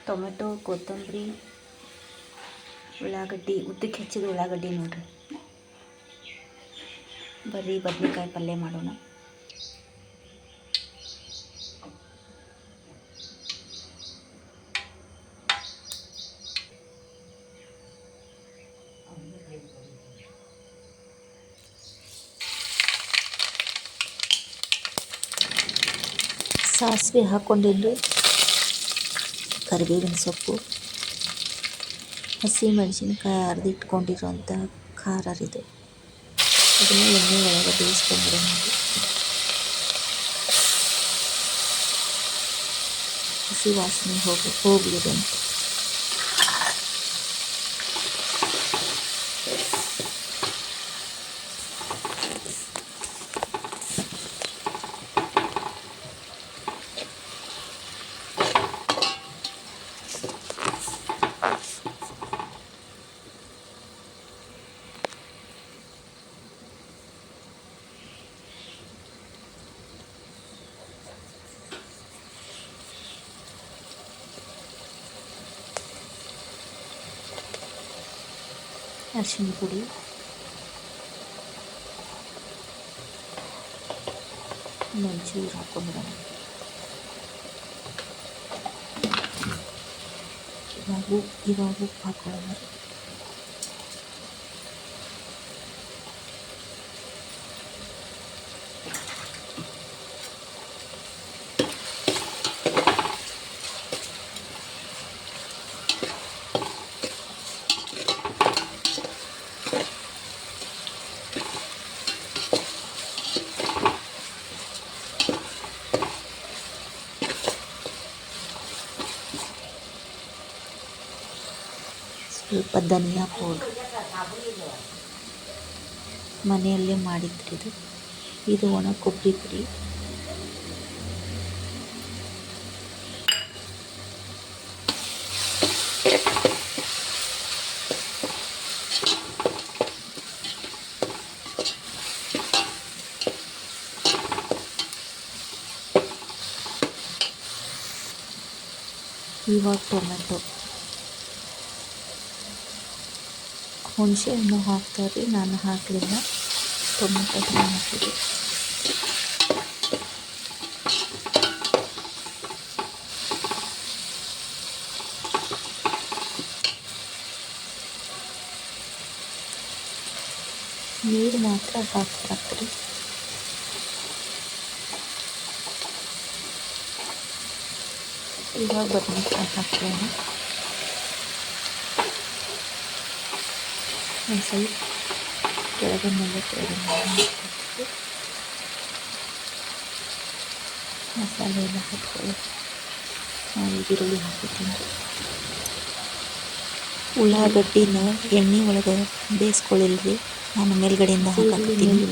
Tomato, ಕೊತ್ತಂಬರಿ, ಉಳ್ಳಾಗಡ್ಡಿ, ಉದ್ದಕ್ಕೆ ಹೆಚ್ಚಿದ ಉಳ್ಳಾಗಡ್ಡಿ ನೋಡ್ರಿ. ಬರೀ ಬದ್ನೆಕಾಯಿ ಪಲ್ಯ ಮಾಡೋಣ. ಸಾಸಿವೆ ಹಾಕ್ಕೊಂಡಿದ್ದು, ಕರಿಬೇವಿನ ಸೊಪ್ಪು, ಹಸಿ ಮೆಣಸಿನ್ಕಾಯಿ ಅರ್ದಿಟ್ಕೊಂಡಿರೋಂಥ ಖಾರ ಇದು. ಅದನ್ನು ಎಣ್ಣೆ ಒಳಗೆ ಬೇಯಿಸ್ಕೊಂಡ್ರೆ ನೋಡಿ. ಹಸಿ ವಾಸನೆ ಹೋಗ್ಲಿದಂತ. ಅರಿಶಿನ ಪುಡಿ, ಒಂಚೂರು ಹಾಕೊಂಡ್ಬಿಡೋಣ. ಇವಾಗ ಉಪ್ಪು ಹಾಕೊಳ್ಳೋಣ. ಸ್ವಲ್ಪ ಧನಿಯಾ ಪೌಡ್ರ್, ಮನೆಯಲ್ಲೇ ಮಾಡಿದ್ರಿ ಇದು ಒಣ ಕೊಬ್ಬರಿ ಪುಡಿ, ಇವಾಗ ಟೊಮೆಟೊ, ಹುಣಸೆ ಹಣ್ಣು ಹಾಕ್ತಾರೆ, ನಾನು ಹಾಕಲಿಲ್ಲ. ಟೊಮೆಟೊ ಹಾಕಿದೆ. ನೀರು ಮಾತ್ರ ಹಾಕ್ರಿ. ಇವಾಗ ಬದನೆಕಾಯಿ ಹಾಕೋಣ. ಒಂದು ಸ್ವಲ್ಪ ಕೆಳಗೆ ಮಸಾಲೆ ಎಲ್ಲ ಹಾಕ್ಕೊಳ್ಳಿ. ನಾನು ಈರುಳ್ಳಿ ಹಾಕಿದ್ದೀನಿ. ಉಳ್ಳಾಗಡ್ಡಿನ ಎಣ್ಣೆ ಒಳಗೆ ಬೇಯಿಸ್ಕೊಳ್ಳಿಲ್ರಿ, ನಾನು ಮೇಲ್ಗಡೆಯಿಂದ ಹಾಕತ್ತೀನಿ.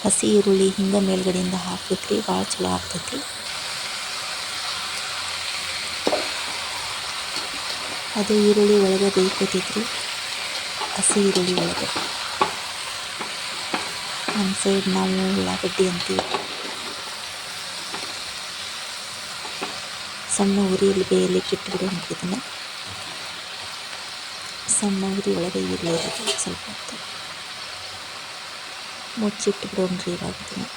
ಹಸಿ ಈರುಳ್ಳಿ ಹಿಂಗೆ ಮೇಲ್ಗಡೆಯಿಂದ ಹಾಕ್ಬೇಕ್ರಿ, ಭಾಳ ಚಲೋ ಆಗ್ತೈತಿ. ಅದು ಈರುಳ್ಳಿ ಒಳಗೆ ಬೇಯ್ಕೋತೈತ್ರಿ, ಹಸಿ ಈರುಳ್ಳಿ ಒಳಗೆ. ನಮ್ಮ ಸೈಡ್ ನಾವು ಉಳ್ಳಾಗಡ್ಡಿ ಅಂತೀವಿ. ಸಣ್ಣ ಉರಿಯಲ್ಲಿ ಬೇಯಲಿಕ್ಕೆ ಇಟ್ಬಿಡೋಣ. ಇದನ್ನು ಸಣ್ಣ ಉರಿ ಒಳಗೆ ಈರುಳ್ಳಿ ಇರುತ್ತೆ. ಸ್ವಲ್ಪ ಹೊತ್ತು ಮುಚ್ಚಿಟ್ಬಿಡೋಣ್ರಿ. ಇವಾಗ ಇದನ್ನು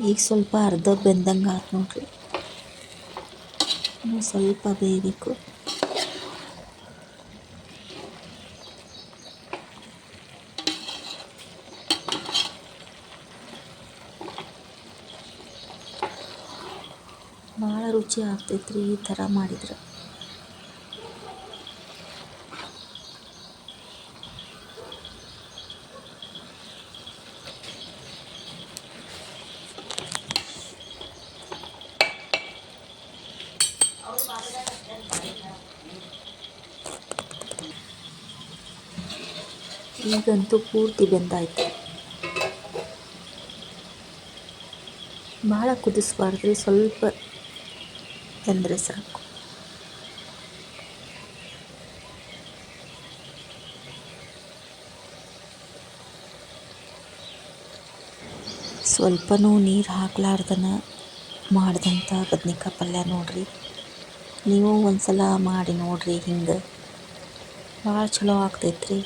ಈಗ ಸ್ವಲ್ಪ ಅರ್ಧ ಬೆಂದಂಗೆ ಆಯ್ತು ನೋಡ್ರಿ. ಇನ್ನೂ ಸ್ವಲ್ಪ ಬೇಯಬೇಕು. ಭಾಳ ರುಚಿ ಆಗ್ತೈತ್ರಿ ಈ ಥರ ಮಾಡಿದ್ರೆ. ಈಗಂತೂ ಪೂರ್ತಿ ಬೆಂದಾಯ್ತು. ಭಾಳ ಕುದಿಸ್ಬಾರ್ದು, ಸ್ವಲ್ಪ ಬೆಂದರೆ ಸಾಕು. ಸ್ವಲ್ಪನೂ ನೀರು ಹಾಕ್ಲಾರ್ದನ ಮಾಡಿದಂಥ ಬದ್ನಿಕಾಯಿ ಪಲ್ಯ ನೋಡಿರಿ. ನೀವು ಒಂದು ಸಲ ಮಾಡಿ ನೋಡಿರಿ, ಹಿಂಗೆ ಭಾಳ ಚಲೋ ಆಗ್ತೈತ್ರಿ.